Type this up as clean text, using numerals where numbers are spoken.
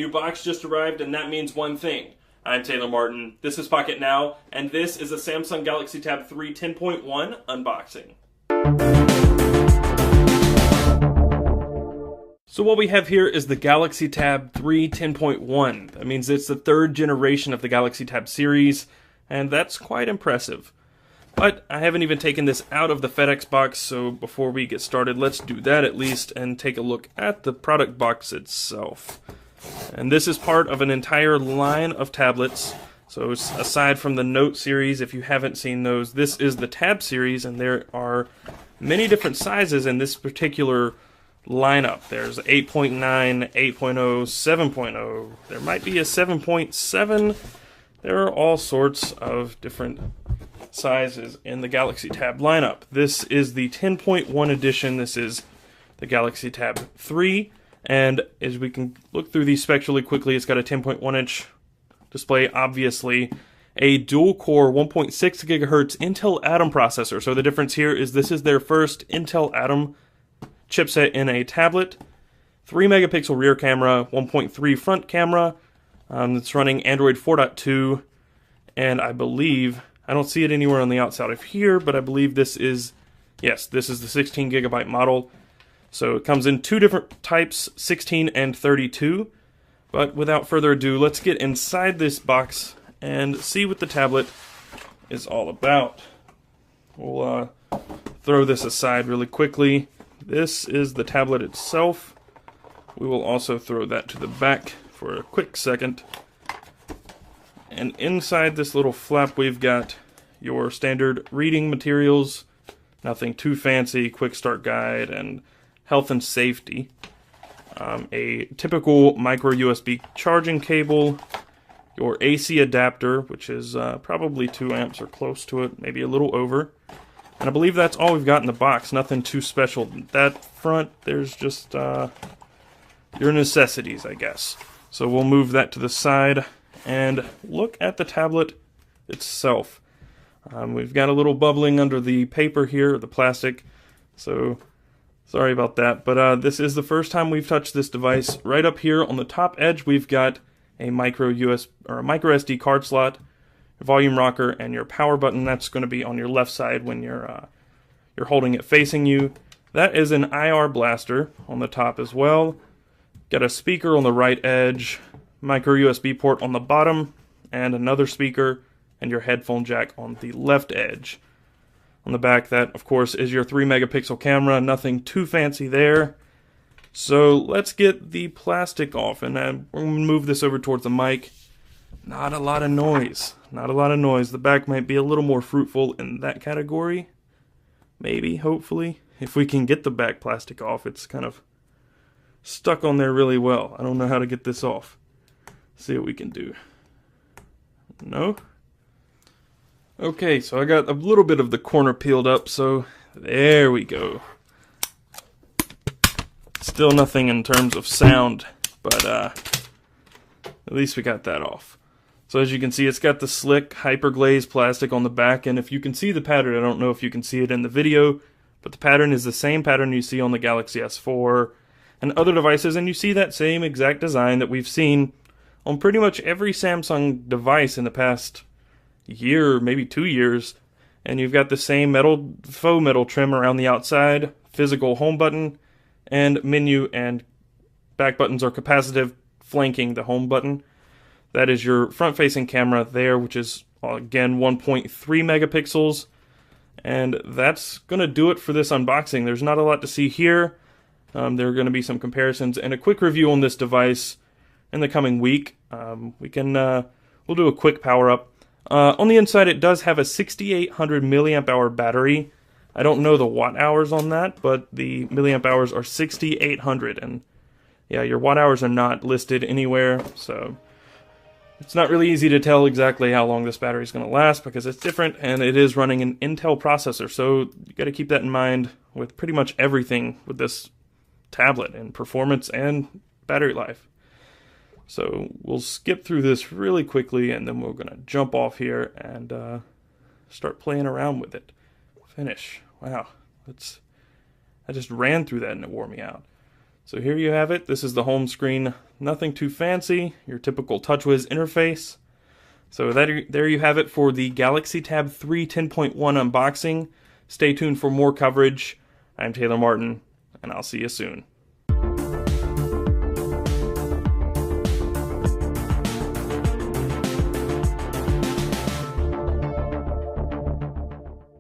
new box just arrived, and that means one thing. I'm Taylor Martin, this is Pocket Now, and this is a Samsung Galaxy Tab 3 10.1 unboxing. So what we have here is the Galaxy Tab 3 10.1. That means it's the third generation of the Galaxy Tab series, and that's quite impressive. But I haven't even taken this out of the FedEx box, so before we get started, let's do that at least and take a look at the product box itself. And this is part of an entire line of tablets. So aside from the Note series, if you haven't seen those, this is the Tab series, and there are many different sizes in this particular lineup. There's 8.9, 8.0, 7.0. There might be a 7.7. There are all sorts of different sizes in the Galaxy Tab lineup. This is the 10.1 edition. This is the Galaxy Tab 3, and as we can look through these specs really quickly, it's got a 10.1 inch display, obviously, a dual-core 1.6 gigahertz Intel Atom processor. So the difference here is this is their first Intel Atom chipset in a tablet, 3 megapixel rear camera, 1.3 front camera. It's running Android 4.2, and I believe, I don't see it anywhere on the outside of here, but I believe this is, yes, this is the 16 gigabyte model. So it comes in two different types, 16 and 32. But without further ado, let's get inside this box and see what the tablet is all about. We'll throw this aside really quickly. This is the tablet itself. We will also throw that to the back for a quick second. And inside this little flap, we've got your standard reading materials, nothing too fancy, quick start guide, and health and safety. A typical micro USB charging cable, your AC adapter, which is probably 2 amps or close to it, maybe a little over. And I believe that's all we've got in the box, nothing too special. That front, there's just your necessities, I guess. So we'll move that to the side and look at the tablet itself. We've got a little bubbling under the paper here, the plastic, so sorry about that. But this is the first time we've touched this device. Right up here on the top edge, we've got a micro SD card slot, volume rocker, and your power button. That's going to be on your left side when you're holding it facing you. That is an IR blaster on the top as well. Got a speaker on the right edge, micro USB port on the bottom, and another speaker, and your headphone jack on the left edge. On the back, that of course is your 3 megapixel camera, nothing too fancy there. So let's get the plastic off, and then we're going to move this over towards the mic. Not a lot of noise. Not a lot of noise. The back might be a little more fruitful in that category. Maybe, hopefully. If we can get the back plastic off, it's kind of stuck on there really well. I don't know how to get this off. See what we can do. No? Okay, so I got a little bit of the corner peeled up, so there we go. Still nothing in terms of sound, but at least we got that off. So as you can see, it's got the slick hyperglaze plastic on the back, and if you can see the pattern, I don't know if you can see it in the video, but the pattern is the same pattern you see on the Galaxy S4 and other devices, and you see that same exact design that we've seen on pretty much every Samsung device in the past year, maybe 2 years. And you've got the same faux metal trim around the outside, physical home button, and menu and back buttons are capacitive, flanking the home button. That is your front-facing camera there, which is, again, 1.3 megapixels. And that's going to do it for this unboxing. There's not a lot to see here. There are going to be some comparisons and a quick review on this device in the coming week. We'll do a quick power-up. On the inside, it does have a 6,800 milliamp hour battery. I don't know the watt hours on that, but the milliamp hours are 6,800, and yeah, your watt hours are not listed anywhere, so it's not really easy to tell exactly how long this battery is going to last because it's different, and it is running an Intel processor, so you got to keep that in mind with pretty much everything with this tablet, and performance and battery life. So we'll skip through this really quickly, and then we're going to jump off here and start playing around with it. Finish. Wow. I just ran through that and it wore me out. So here you have it. This is the home screen. Nothing too fancy, your typical TouchWiz interface. So there you have it for the Galaxy Tab 3 10.1 unboxing. Stay tuned for more coverage. I'm Taylor Martin, and I'll see you soon.